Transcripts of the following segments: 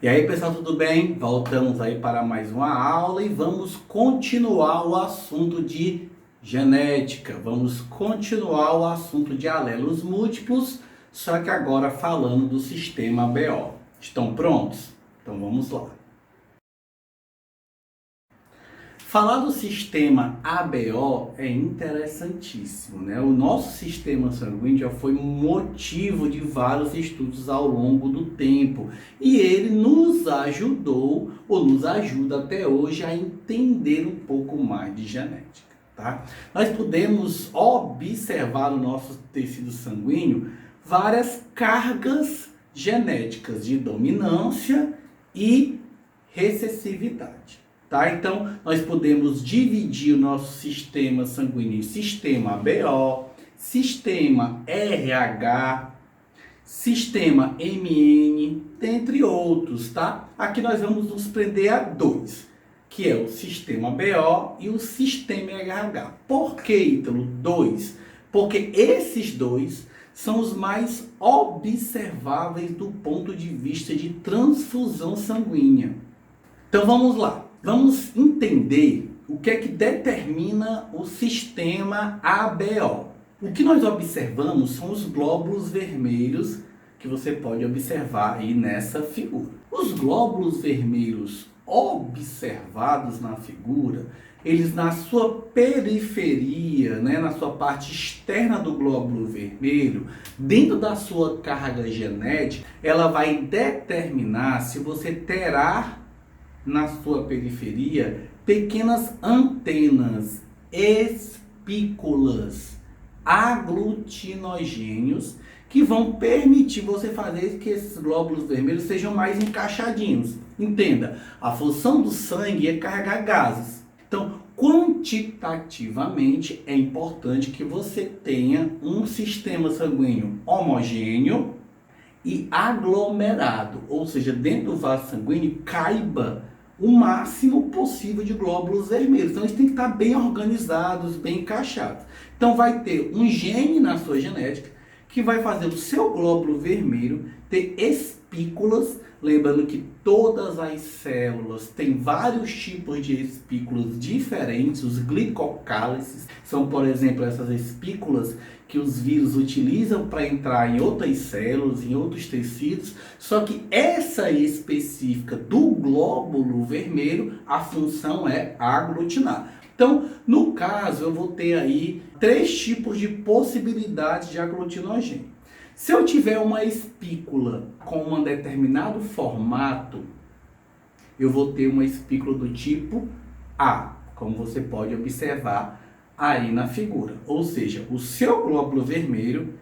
E aí, pessoal, tudo bem? Voltamos aí para mais uma aula e vamos continuar o assunto de genética. Vamos continuar o assunto de alelos múltiplos, só que agora falando do sistema BO. Estão prontos? Então vamos lá. Falar do sistema ABO é interessantíssimo, né? O nosso sistema sanguíneo já foi motivo de vários estudos ao longo do tempo e ele nos ajudou, ou nos ajuda até hoje, a entender um pouco mais de genética, tá? Nós podemos observar no nosso tecido sanguíneo várias cargas genéticas de dominância e recessividade. Tá? Então, nós podemos dividir o nosso sistema sanguíneo em sistema ABO, sistema RH, sistema MN, dentre outros, tá? Aqui nós vamos nos prender a dois, que é o sistema BO e o sistema RH. Por que, Ítalo, dois? Porque esses dois são os mais observáveis do ponto de vista de transfusão sanguínea. Então, vamos lá. Vamos entender o que é que determina o sistema ABO. O que nós observamos são os glóbulos vermelhos que você pode observar aí nessa figura. Os glóbulos vermelhos observados na figura, eles na sua periferia, né, na sua parte externa do glóbulo vermelho, dentro da sua carga genética, ela vai determinar se você terá na sua periferia pequenas antenas espículas aglutinogênios que vão permitir você fazer que esses glóbulos vermelhos sejam mais encaixadinhos. Entenda, a função do sangue é carregar gases. Então, quantitativamente é importante que você tenha um sistema sanguíneo homogêneo e aglomerado, ou seja, dentro do vaso sanguíneo caiba o máximo possível de glóbulos vermelhos. Então, eles têm que estar bem organizados, bem encaixados. Então, vai ter um gene na sua genética que vai fazer o seu glóbulo vermelho ter espículas. Lembrando que todas as células têm vários tipos de espículas diferentes. Os glicocálices são, por exemplo, essas espículas que os vírus utilizam para entrar em outras células, em outros tecidos. Só que essa específica do glóbulo vermelho, a função é aglutinar. Então, no caso, eu vou ter aí 3 tipos de possibilidades de aglutinogênio. Se eu tiver uma espícula com um determinado formato, eu vou ter uma espícula do tipo A, como você pode observar aí na figura. Ou seja, o seu glóbulo vermelho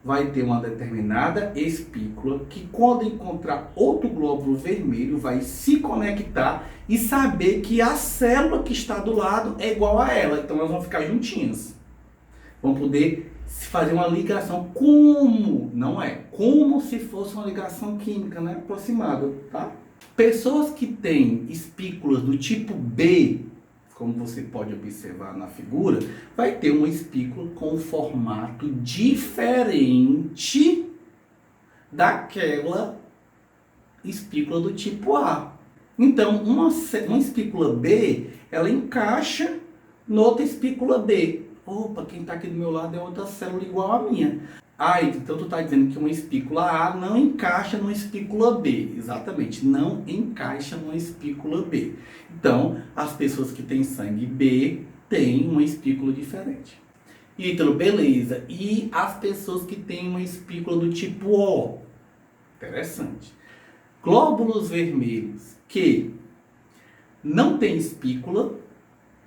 vai ter uma determinada espícula que, quando encontrar outro glóbulo vermelho, vai se conectar e saber que a célula que está do lado é igual a ela. Então, elas vão ficar juntinhas. Vão poder se fazer uma ligação como, não é, como se fosse uma ligação química, né, aproximada, tá? Pessoas que têm espículas do tipo B, como você pode observar na figura, vai ter uma espícula com um formato diferente daquela espícula do tipo A. Então, uma espícula B, ela encaixa noutra espícula B. Opa, quem está aqui do meu lado é outra célula igual a minha. Ah, então tu está dizendo que uma espícula A não encaixa numa espícula B. Exatamente, não encaixa numa espícula B. Então, as pessoas que têm sangue B têm uma espícula diferente. Ítalo, beleza. E as pessoas que têm uma espícula do tipo O? Interessante. Glóbulos vermelhos que não têm espícula,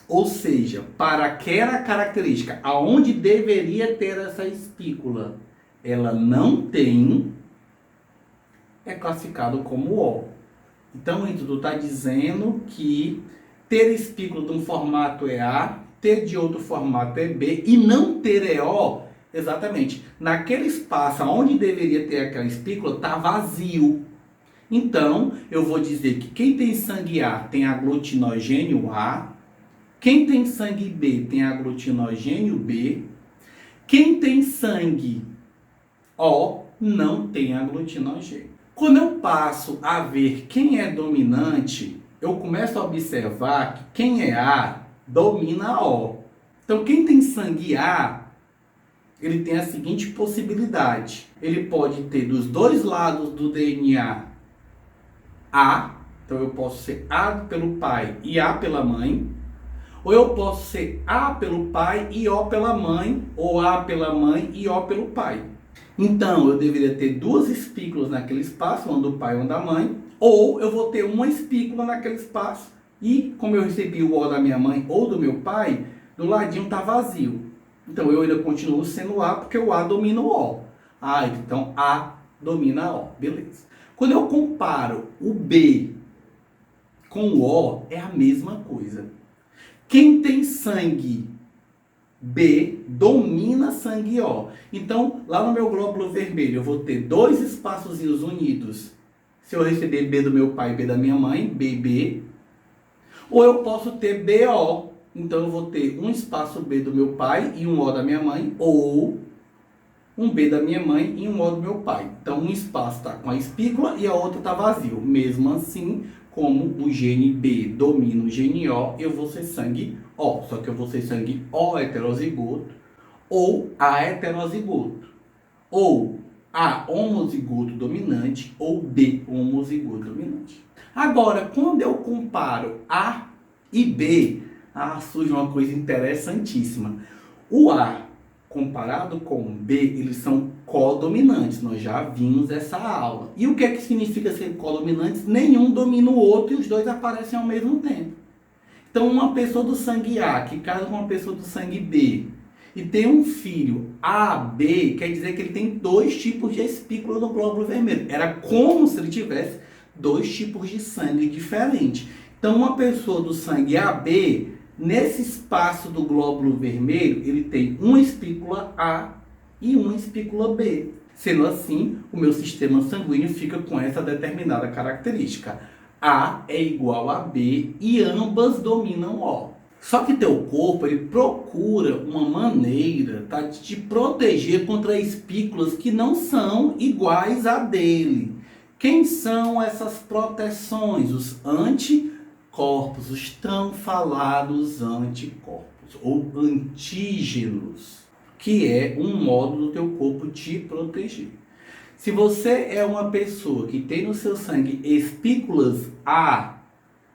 ou seja, para aquela característica aonde deveria ter essa espícula, ela não tem, é classificado como O. Então, tu está dizendo que ter espícula de um formato é A, ter de outro formato é B e não ter é O, exatamente. Naquele espaço onde deveria ter aquela espícula, está vazio. Então, eu vou dizer que quem tem sangue A tem aglutinogênio A, quem tem sangue B tem aglutinogênio B. Quem tem sangue O não tem aglutinogênio. Quando eu passo a ver quem é dominante, eu começo a observar que quem é A domina O. Então, quem tem sangue A, ele tem a seguinte possibilidade. Ele pode ter dos dois lados do DNA A, então eu posso ser A pelo pai e A pela mãe, ou eu posso ser A pelo pai e O pela mãe, ou A pela mãe e O pelo pai. Então, eu deveria ter duas espículas naquele espaço, uma do pai e uma da mãe, ou eu vou ter uma espícula naquele espaço, e como eu recebi o O da minha mãe ou do meu pai, do ladinho está vazio. Então, eu ainda continuo sendo A, porque o A domina o O. Então A domina O, beleza. Quando eu comparo o B com o O, é a mesma coisa. Quem tem sangue B domina sangue O. Então, lá no meu glóbulo vermelho, eu vou ter dois espaçozinhos unidos. Se eu receber B do meu pai e B da minha mãe, BB. Ou eu posso ter BO. Então, eu vou ter um espaço B do meu pai e um O da minha mãe. Ou um B da minha mãe e um O do meu pai. Então, um espaço está com a espícula e a outra está vazio. Mesmo assim, como o gene B domina o gene O, eu vou ser sangue O. Só que eu vou ser sangue O heterozigoto ou A heterozigoto. Ou A homozigoto dominante ou B homozigoto dominante. Agora, quando eu comparo A e B, surge uma coisa interessantíssima. O A comparado com o B, eles são codominantes. Nós já vimos essa aula. E o que é que significa ser codominantes? Nenhum domina o outro e os dois aparecem ao mesmo tempo. Então, uma pessoa do sangue A que casa com uma pessoa do sangue B e tem um filho AB, quer dizer que ele tem dois tipos de espícula no glóbulo vermelho. Era como se ele tivesse dois tipos de sangue diferentes. Então, uma pessoa do sangue AB, nesse espaço do glóbulo vermelho, ele tem uma espícula A e uma espícula B. Sendo assim, o meu sistema sanguíneo fica com essa determinada característica. A é igual a B e ambas dominam O. Só que teu corpo, ele procura uma maneira, tá, de te proteger contra espículas que não são iguais a dele. Quem são essas proteções? Os anticorpos, os tão falados anticorpos, ou antígenos, que é um modo do teu corpo te proteger. Se você é uma pessoa que tem no seu sangue espículas A,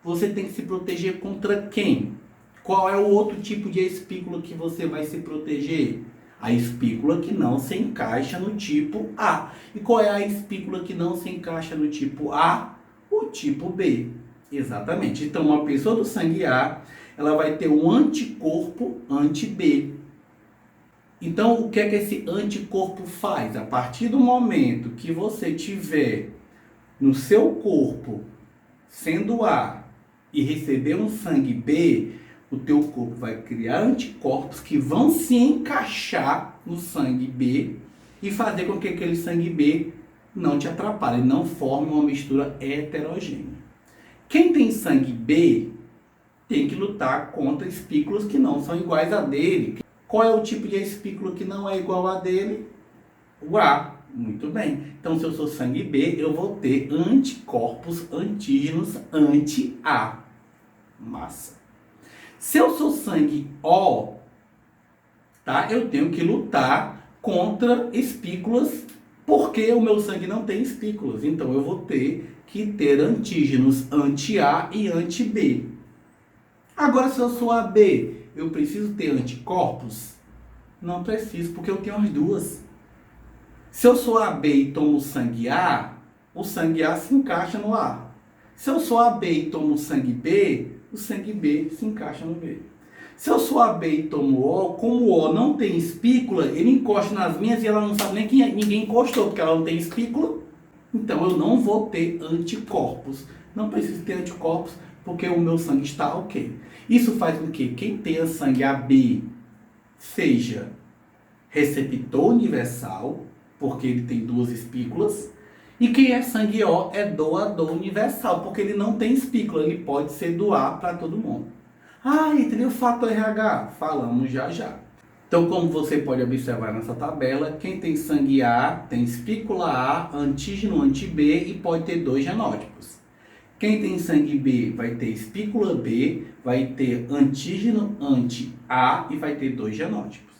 você tem que se proteger contra quem? Qual é o outro tipo de espícula que você vai se proteger? A espícula que não se encaixa no tipo A. E qual é a espícula que não se encaixa no tipo A? O tipo B. Exatamente. Então, uma pessoa do sangue A, ela vai ter um anticorpo anti-B. Então, o que é que esse anticorpo faz? A partir do momento que você tiver no seu corpo sendo A e receber um sangue B, o teu corpo vai criar anticorpos que vão se encaixar no sangue B e fazer com que aquele sangue B não te atrapalhe, não forme uma mistura heterogênea. Quem tem sangue B tem que lutar contra espículas que não são iguais a dele. Qual é o tipo de espícula que não é igual a dele? O A. Muito bem. Então, se eu sou sangue B, eu vou ter anticorpos antígenos anti-A. Massa. Se eu sou sangue O, tá? Eu tenho que lutar contra espículas, porque o meu sangue não tem espículas. Então, eu vou ter que ter antígenos anti-A e anti-B. Agora, se eu sou AB, eu preciso ter anticorpos? Não preciso, porque eu tenho as duas. Se eu sou AB e tomo sangue A, o sangue A se encaixa no A. Se eu sou AB e tomo sangue B, o sangue B se encaixa no B. Se eu sou AB e tomo O, como o O não tem espícula, ele encosta nas minhas e ela não sabe nem que ninguém encostou, porque ela não tem espícula. Então eu não vou ter anticorpos. Não preciso ter anticorpos, porque o meu sangue está ok. Isso faz com que quem tenha sangue AB seja receptor universal, porque ele tem duas espículas. E quem é sangue O é doador universal, porque ele não tem espícula, ele pode ser doar para todo mundo. E tem o fator RH? Falamos já já. Então, como você pode observar nessa tabela, quem tem sangue A tem espícula A, antígeno anti-B e pode ter 2 genótipos. Quem tem sangue B vai ter espícula B, vai ter antígeno anti-A e vai ter 2 genótipos.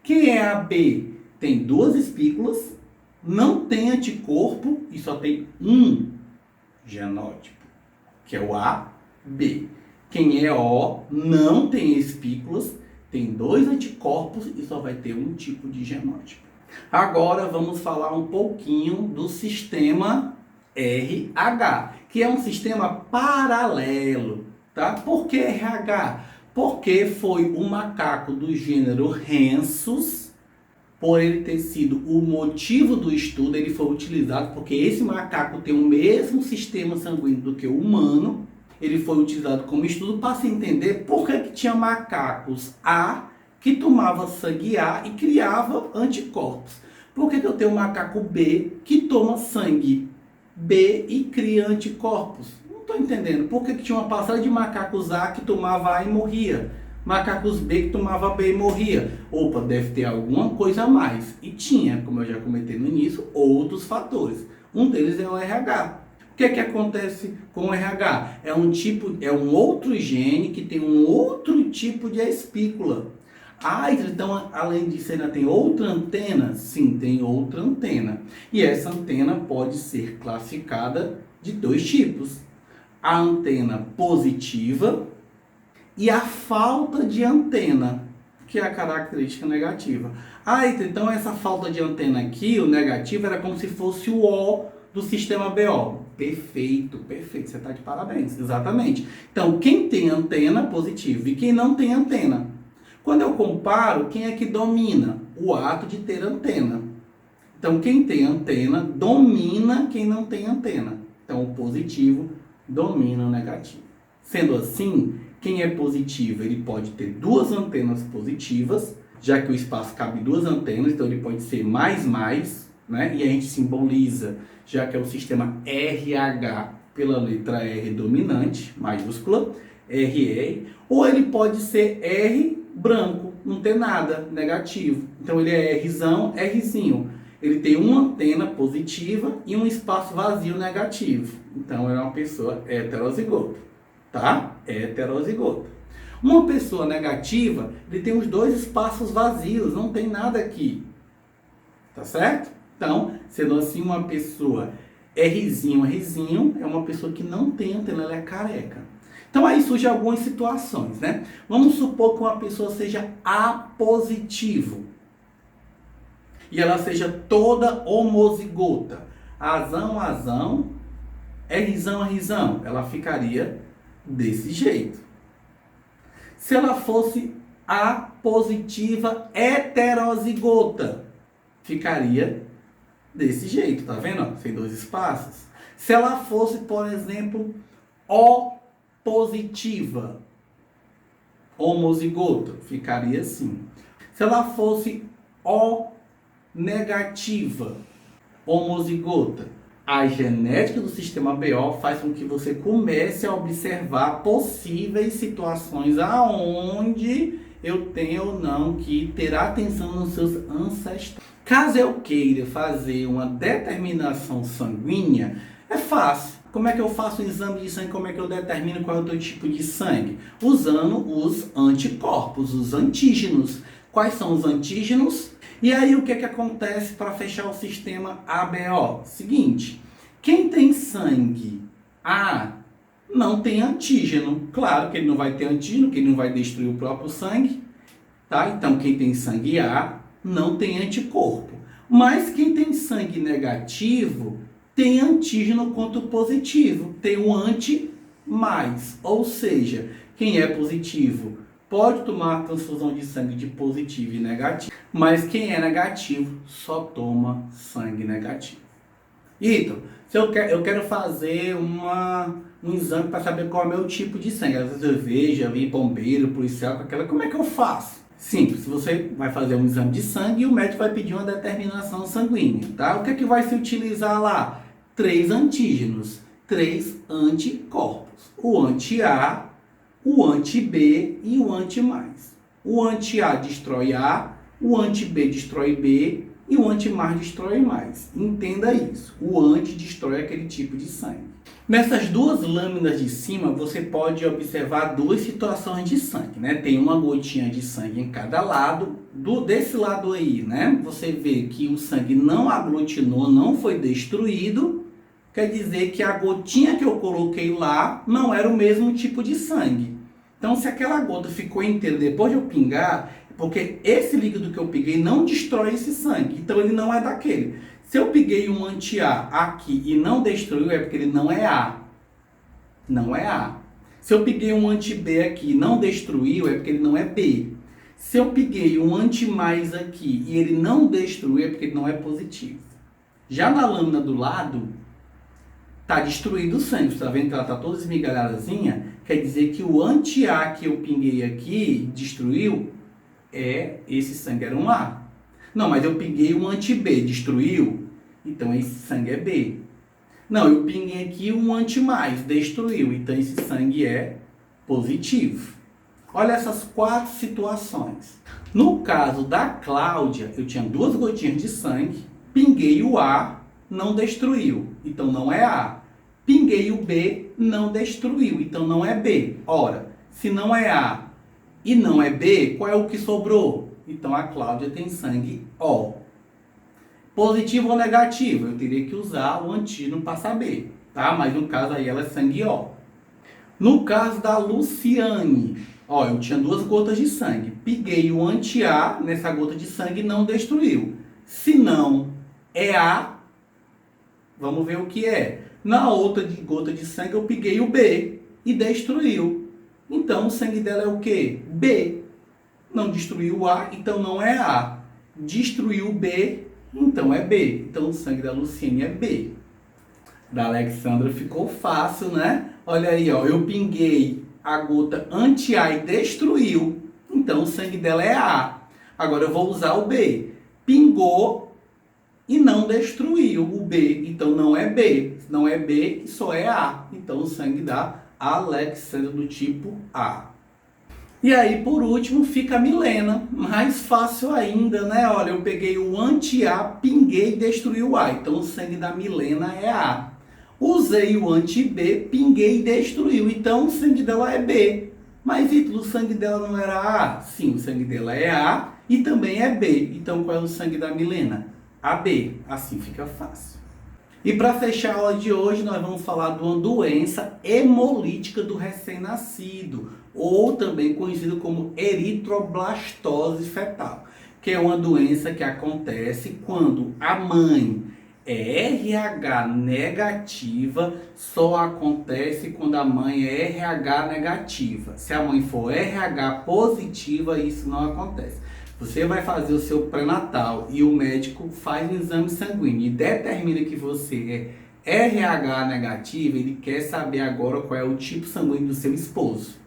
Quem é AB tem 2 espículas, não tem anticorpo e só tem um genótipo, que é o AB. Quem é O não tem espículas, tem 2 anticorpos e só vai ter um tipo de genótipo. Agora vamos falar um pouquinho do sistema RH, que é um sistema paralelo, tá? Por que RH? Porque foi um macaco do gênero Rhensus, por ele ter sido o motivo do estudo, ele foi utilizado porque esse macaco tem o mesmo sistema sanguíneo do que o humano. Ele foi utilizado como estudo para se entender por que tinha macacos A que tomava sangue A e criava anticorpos. Por que eu tenho um macaco B que toma sangue B e cria anticorpos? Não estou entendendo. Por que tinha uma parcela de macacos A que tomava A e morria? Macacos B que tomava B e morria? Opa, deve ter alguma coisa a mais. E tinha, como eu já comentei no início, outros fatores. Um deles é o RH. O que acontece com o RH? É um outro gene que tem um outro tipo de espícula. Ah, então além disso ainda tem outra antena? Sim, tem outra antena. E essa antena pode ser classificada de 2 tipos. A antena positiva e a falta de antena, que é a característica negativa. Ah, então essa falta de antena aqui, o negativo, era como se fosse o O do sistema BO. Perfeito, perfeito. Você está de parabéns. Exatamente. Então, quem tem antena, positivo. E quem não tem antena. Quando eu comparo, quem é que domina? O ato de ter antena. Então, quem tem antena domina quem não tem antena. Então, o positivo domina o negativo. Sendo assim, quem é positivo, ele pode ter 2 antenas positivas, já que o espaço cabe 2 antenas, então ele pode ser mais, né? E a gente simboliza, já que é o sistema RH, pela letra R dominante, maiúscula, RR, ou ele pode ser R branco, não tem nada, negativo. Então ele é Rzão, Rzinho. Ele tem uma antena positiva e um espaço vazio negativo. Então ele é uma pessoa heterozigota, tá? Heterozigota. Uma pessoa negativa, ele tem os 2 espaços vazios, não tem nada aqui. Tá certo? Então, sendo assim, uma pessoa Rzinho é uma pessoa que não tem antena, ela é careca. Então aí surgem algumas situações, né? Vamos supor que uma pessoa seja A positivo e ela seja toda homozigota. Azão, Rzão, ela ficaria desse jeito. Se ela fosse A positiva heterozigota, ficaria desse jeito, tá vendo? Tem 2 espaços. Se ela fosse, por exemplo, O positiva, homozigota, ficaria assim. Se ela fosse O negativa, homozigota, a genética do sistema BO faz com que você comece a observar possíveis situações aonde eu tenho ou não que ter atenção nos seus ancestrais. Caso eu queira fazer uma determinação sanguínea, é fácil. Como é que eu faço um exame de sangue? Como é que eu determino qual é o teu tipo de sangue? Usando os anticorpos, os antígenos. Quais são os antígenos? E aí o que acontece para fechar o sistema ABO? Seguinte, quem tem sangue A não tem antígeno. Claro que ele não vai ter antígeno, que ele não vai destruir o próprio sangue. Tá? Então quem tem sangue A não tem anticorpo. Mas quem tem sangue negativo tem antígeno contra o positivo, tem um anti mais. Ou seja, quem é positivo pode tomar transfusão de sangue de positivo e negativo, mas quem é negativo só toma sangue negativo. Então, se eu quero fazer um exame para saber qual é o meu tipo de sangue, às vezes eu vejo, vi bombeiro, policial, com aquela, como é que eu faço? Simples, você vai fazer um exame de sangue e o médico vai pedir uma determinação sanguínea, tá? O que é que vai se utilizar lá? 3 antígenos, 3 anticorpos. O anti-A, o anti-B e o anti-mais. O anti-A destrói A, O anti-B destrói B e o anti-mais destrói mais. Entenda isso. O anti destrói aquele tipo de sangue. Nessas duas lâminas de cima, você pode observar duas situações de sangue, né? Tem uma gotinha de sangue em cada lado. Desse lado aí, né? Você vê que o sangue não aglutinou, não foi destruído. Quer dizer que a gotinha que eu coloquei lá não era o mesmo tipo de sangue. Então, se aquela gota ficou inteira depois de eu pingar, porque esse líquido que eu peguei não destrói esse sangue. Então, ele não é daquele. Se eu peguei um anti-A aqui e não destruiu, é porque ele não é A. Não é A. Se eu peguei um anti-B aqui e não destruiu, é porque ele não é B. Se eu peguei um anti-mais aqui e ele não destruiu, é porque ele não é positivo. Já na lâmina do lado, está destruído o sangue. Você está vendo que ela está toda esmigalhadazinha? Quer dizer que o anti-A que eu pinguei aqui, destruiu, esse sangue era um A. Não, mas eu pinguei um anti-B, destruiu? Então esse sangue é B. Não, eu pinguei aqui um anti-mais, destruiu. Então esse sangue é positivo. Olha essas 4 situações. No caso da Cláudia, eu tinha 2 gotinhas de sangue, pinguei o A, não destruiu. Então não é A. Pinguei o B, não destruiu. Então não é B. Ora, se não é A e não é B, qual é o que sobrou? Então a Cláudia tem sangue O. Positivo ou negativo? Eu teria que usar o antígeno para saber, tá? Mas no caso aí ela é sangue O. No caso da Luciane, ó, eu tinha 2 gotas de sangue. Pinguei o anti-A nessa gota de sangue e não destruiu. Se não é A, vamos ver o que é. Na outra gota de sangue eu pinguei o B e destruiu. Então o sangue dela é o quê? B. Não destruiu o A, então não é A. Destruiu o B, então é B. Então o sangue da Luciene é B. Da Alexandra ficou fácil, né? Olha aí, ó, eu pinguei a gota anti-A e destruiu. Então o sangue dela é A. Agora eu vou usar o B. Pingou e não destruiu o B. Então não é B. Se não é B, só é A. Então o sangue da Alexandra do tipo A. E aí, por último, fica a Milena. Mais fácil ainda, né? Olha, eu peguei o anti-A, pinguei e destruí o A. Então, o sangue da Milena é A. Usei o anti-B, pinguei e destruiu. Então, o sangue dela é B. Mas, Ítalo, o sangue dela não era A? Sim, o sangue dela é A e também é B. Então, qual é o sangue da Milena? AB. Assim fica fácil. E para fechar a aula de hoje, nós vamos falar de uma doença hemolítica do recém-nascido, ou também conhecido como eritroblastose fetal, que é uma doença que acontece quando a mãe é RH negativa, só acontece quando a mãe é RH negativa. Se a mãe for RH positiva, isso não acontece. Você vai fazer o seu pré-natal e o médico faz um exame sanguíneo e determina que você é RH negativo, ele quer saber agora qual é o tipo sanguíneo do seu esposo.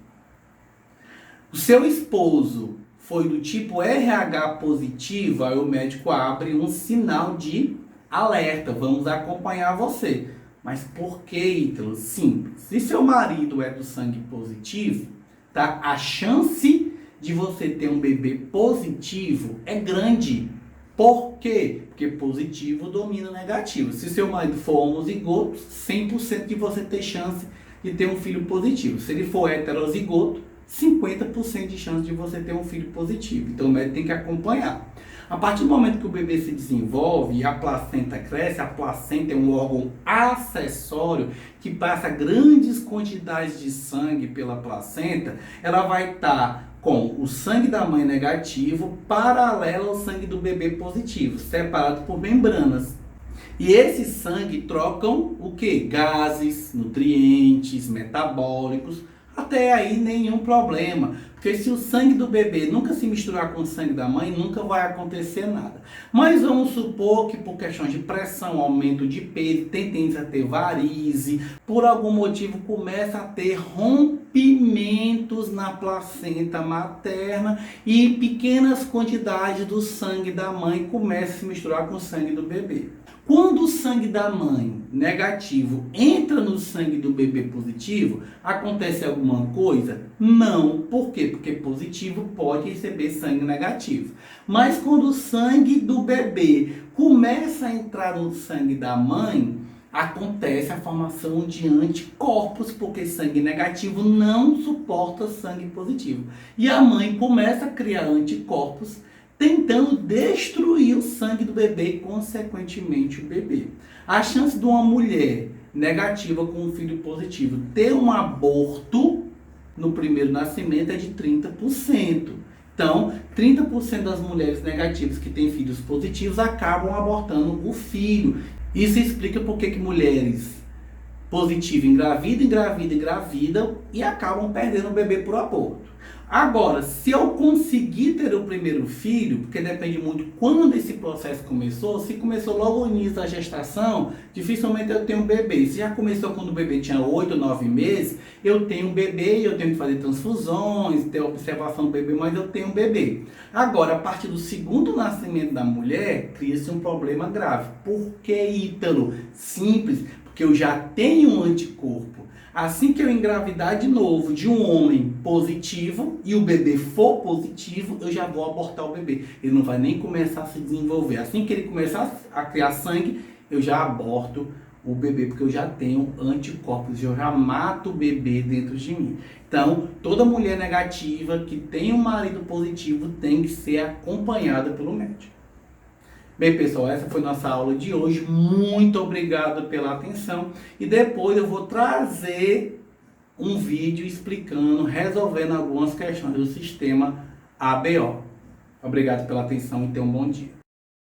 O seu esposo foi do tipo RH positivo, aí o médico abre um sinal de alerta, vamos acompanhar você. Mas por que, Ítalo? Simples. Se seu marido é do sangue positivo, tá? A chance de você ter um bebê positivo é grande. Por quê? Porque positivo domina negativo. Se seu marido for homozigoto, 100% de você ter chance de ter um filho positivo. Se ele for heterozigoto, 50% de chance de você ter um filho positivo. Então o médico tem que acompanhar. A partir do momento que o bebê se desenvolve e a placenta cresce, a placenta é um órgão acessório que passa grandes quantidades de sangue pela placenta, ela vai estar com o sangue da mãe negativo paralelo ao sangue do bebê positivo, separado por membranas. E esse sangue trocam o que? Gases, nutrientes, metabólicos. Até aí nenhum problema, porque se o sangue do bebê nunca se misturar com o sangue da mãe, nunca vai acontecer nada. Mas vamos supor que por questões de pressão, aumento de peso, tem tendência a ter varize, por algum motivo começa a ter rompimento rompimentos na placenta materna e pequenas quantidades do sangue da mãe começam a se misturar com o sangue do bebê. Quando o sangue da mãe negativo entra no sangue do bebê positivo, acontece alguma coisa? Não. Por quê? Porque positivo pode receber sangue negativo. Mas quando o sangue do bebê começa a entrar no sangue da mãe, acontece a formação de anticorpos, porque sangue negativo não suporta sangue positivo. E a mãe começa a criar anticorpos, tentando destruir o sangue do bebê e, consequentemente, o bebê. A chance de uma mulher negativa com um filho positivo ter um aborto no primeiro nascimento é de 30%. Então, 30% das mulheres negativas que têm filhos positivos acabam abortando o filho. Isso explica por que mulheres positivas engravidam e acabam perdendo o bebê por aborto. Agora, se eu conseguir ter o primeiro filho, porque depende muito quando esse processo começou, se começou logo no início da gestação, dificilmente eu tenho um bebê. Se já começou quando o bebê tinha 8 ou 9 meses, eu tenho um bebê e eu tenho que fazer transfusões, ter observação do bebê, mas eu tenho um bebê. Agora, a partir do segundo nascimento da mulher, cria-se um problema grave. Por que, Ítalo? Simples, porque eu já tenho um anticorpo. Assim que eu engravidar de novo de um homem positivo e o bebê for positivo, eu já vou abortar o bebê. Ele não vai nem começar a se desenvolver. Assim que ele começar a criar sangue, eu já aborto o bebê, porque eu já tenho anticorpos, eu já mato o bebê dentro de mim. Então, toda mulher negativa que tem um marido positivo tem que ser acompanhada pelo médico. Bem, pessoal, essa foi nossa aula de hoje. Muito obrigado pela atenção. E depois eu vou trazer um vídeo explicando, resolvendo algumas questões do sistema ABO. Obrigado pela atenção e tenham um bom dia.